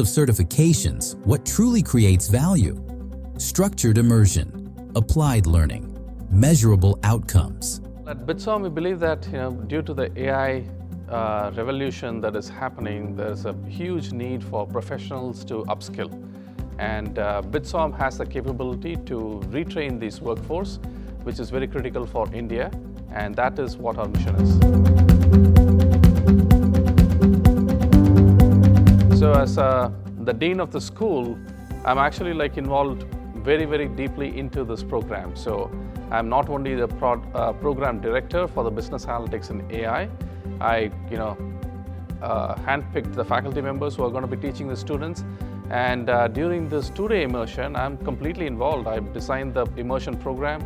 of certifications, what truly creates value? Structured immersion, applied learning, measurable outcomes. At BITSoM, we believe that due to the AI revolution that is happening, there's a huge need for professionals to upskill. And BITSoM has the capability to retrain this workforce, which is very critical for India, and that is what our mission is. So as the Dean of the school, I'm actually involved very, very deeply into this program. So I'm not only the program director for the business analytics and AI, I handpicked the faculty members who are going to be teaching the students. And during this two-day immersion, I'm completely involved. I've designed the immersion program.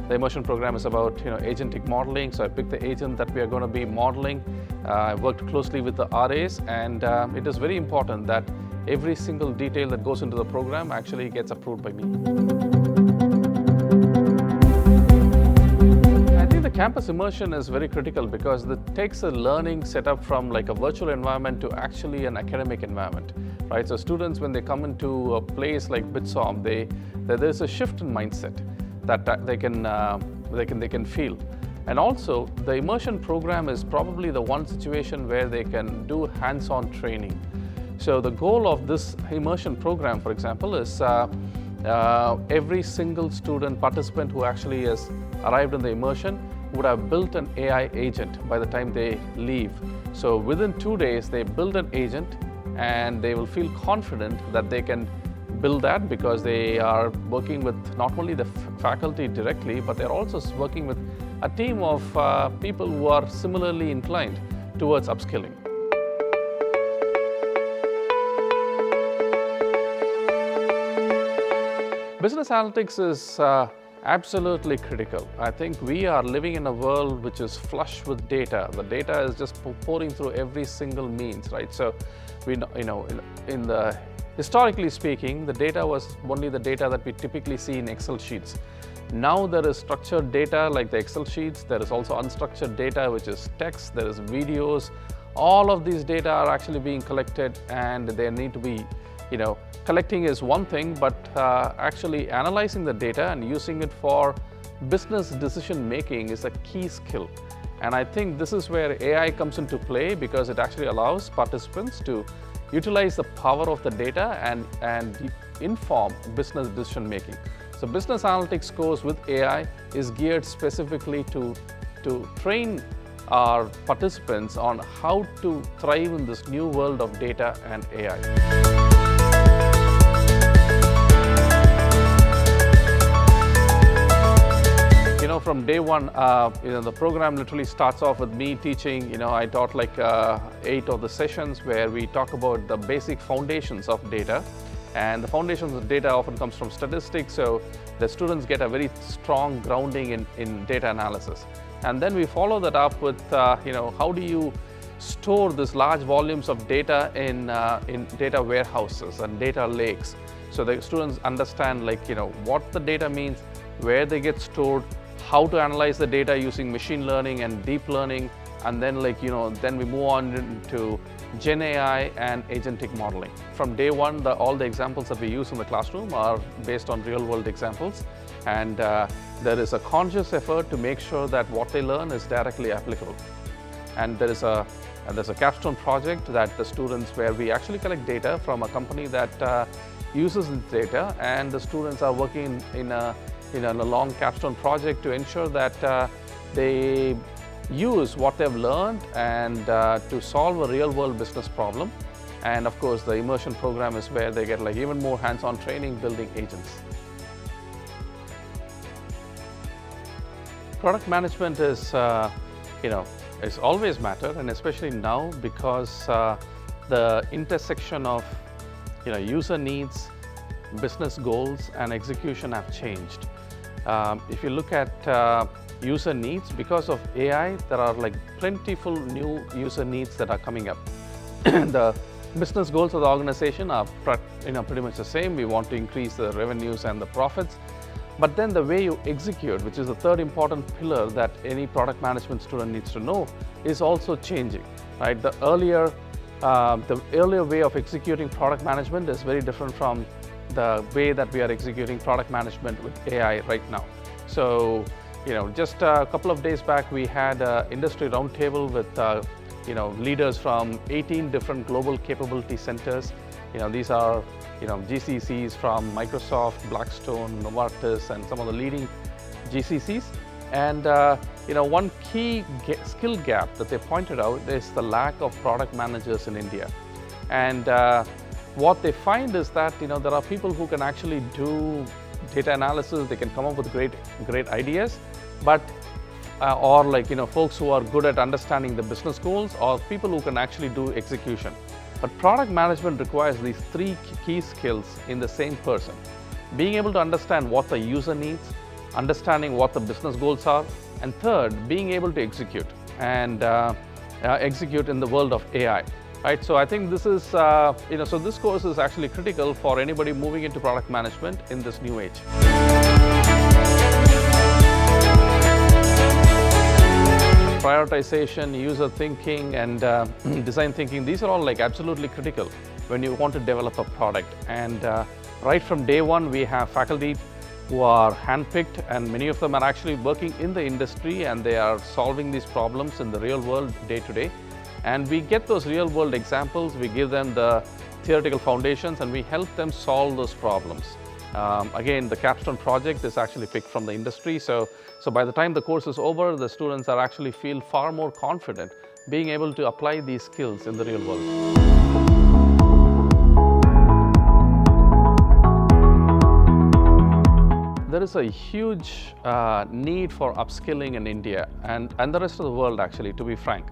The immersion program is about agentic modeling. So I picked the agent that we are going to be modeling. I worked closely with the RAs, and it is very important that every single detail that goes into the program actually gets approved by me. I think the campus immersion is very critical because it takes a learning setup from a virtual environment to actually an academic environment, right? So students, when they come into a place like BITSoM, there's a shift in mindset that they can feel. And also, the immersion program is probably the one situation where they can do hands-on training. So the goal of this immersion program, for example, is every single student participant who actually has arrived in the immersion would have built an AI agent by the time they leave. So within 2 days, they build an agent and they will feel confident that they can build that because they are working with not only the faculty directly, but they're also working with a team of people who are similarly inclined towards upskilling. Business analytics is absolutely critical. I think we are living in a world which is flush with data. The data is just pouring through every single means, right? So historically speaking, the data was only the data that we typically see in Excel sheets. Now there is structured data like the Excel sheets. There is also unstructured data, which is text. There is videos. All of these data are actually being collected, and they need to be, collecting is one thing, but actually analyzing the data and using it for business decision making is a key skill. And I think this is where AI comes into play because it actually allows participants to utilize the power of the data and inform business decision making. So business analytics course with AI is geared specifically to train our participants on how to thrive in this new world of data and AI. From day one, the program literally starts off with me teaching. I taught 8 of the sessions where we talk about the basic foundations of data. And the foundations of data often comes from statistics, so the students get a very strong grounding in data analysis. And then we follow that up with, how do you store these large volumes of data in data warehouses and data lakes. So the students understand what the data means, where they get stored, how to analyze the data using machine learning and deep learning, and then then we move on to Gen AI and agentic modeling. From day one, all the examples that we use in the classroom are based on real-world examples, and there is a conscious effort to make sure that what they learn is directly applicable. And there's a capstone project that the students, where we actually collect data from a company that uses this data, and the students are working in a long capstone project to ensure that they use what they've learned and to solve a real-world business problem. And of course, the immersion program is where they get even more hands-on training building agents. Product management is, it's always mattered, and especially now because the intersection of, user needs, business goals, and execution have changed. If you look at user needs, because of AI, there are plentiful new user needs that are coming up. The business goals of the organization are pretty much the same. We want to increase the revenues and the profits. But then the way you execute, which is the third important pillar that any product management student needs to know, is also changing, right? The earlier the earlier way of executing product management is very different from the way that we are executing product management with AI right now. So, just a couple of days back, we had an industry roundtable with, leaders from 18 different global capability centers. These are, GCCs from Microsoft, Blackstone, Novartis, and some of the leading GCCs. And, one key skill gap that they pointed out is the lack of product managers in India. And what they find is that, there are people who can actually do data analysis, they can come up with great ideas, but folks who are good at understanding the business goals, or people who can actually do execution. But product management requires these three key skills in the same person. Being able to understand what the user needs, understanding what the business goals are, and third, being able to execute, and execute in the world of AI. Right, so I think this is, so this course is actually critical for anybody moving into product management in this new age. Prioritization, user thinking, and design thinking, these are all absolutely critical when you want to develop a product. And right from day one, we have faculty who are handpicked, and many of them are actually working in the industry, and they are solving these problems in the real world day to day. And we get those real world examples, we give them the theoretical foundations, and we help them solve those problems. Again, the capstone project is actually picked from the industry, so by the time the course is over, the students are actually feel far more confident being able to apply these skills in the real world. There is a huge need for upskilling in India and the rest of the world, actually, to be frank.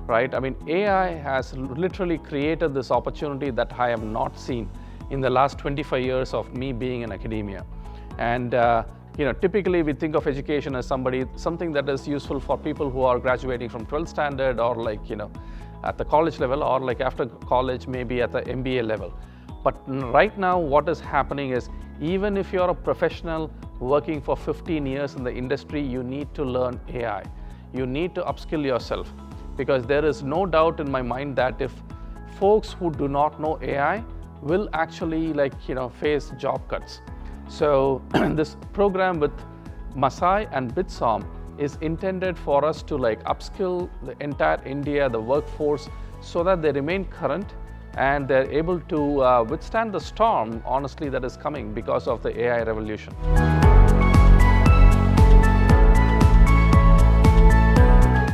Right? I mean, AI has literally created this opportunity that I have not seen in the last 25 years of me being in academia. And typically we think of education as something that is useful for people who are graduating from 12th standard, or at the college level, or after college, maybe at the MBA level. But right now, what is happening is, even if you're a professional working for 15 years in the industry, you need to learn AI. You need to upskill yourself. Because there is no doubt in my mind that if folks who do not know AI will actually face job cuts. So this program with Masai and BITSoM is intended for us to upskill the entire India, the workforce, so that they remain current and they're able to withstand the storm, honestly, that is coming because of the AI revolution.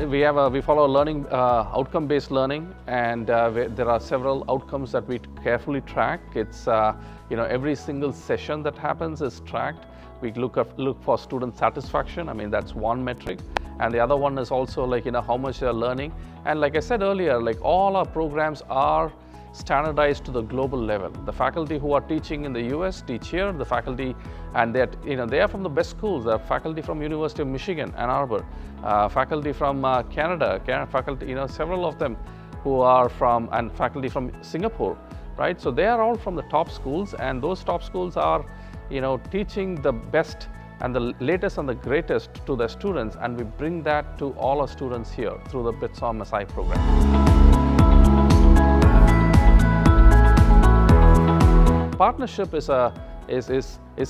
We follow learning, outcome-based learning, and there are several outcomes that we carefully track. It's every single session that happens is tracked. We look for student satisfaction. I mean, that's one metric, and the other one is also how much they're learning. And like I said earlier, all our programs are standardized to the global level. The faculty who are teaching in the US teach here. The faculty, and they are from the best schools. They are faculty from University of Michigan, Ann Arbor, faculty from Canada, faculty, several of them who are from, and faculty from Singapore, right? So they are all from the top schools, and those top schools are, teaching the best and the latest and the greatest to their students, and we bring that to all our students here through the BITSoM Masai program. Partnership is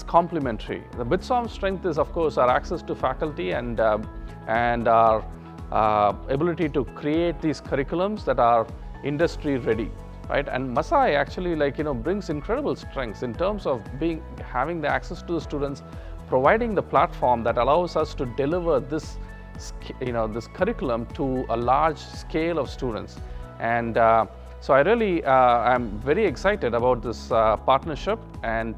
complementary. The BITSoM strength is, of course, our access to faculty and our ability to create these curriculums that are industry ready, right? And Masai actually brings incredible strengths in terms of having the access to the students, providing the platform that allows us to deliver this curriculum to a large scale of students. And so I really am very excited about this partnership, and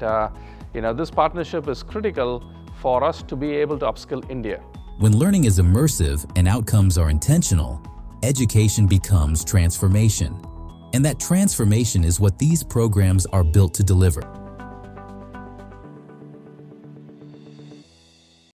this partnership is critical for us to be able to upskill India. When learning is immersive and outcomes are intentional, education becomes transformation. And that transformation is what these programs are built to deliver.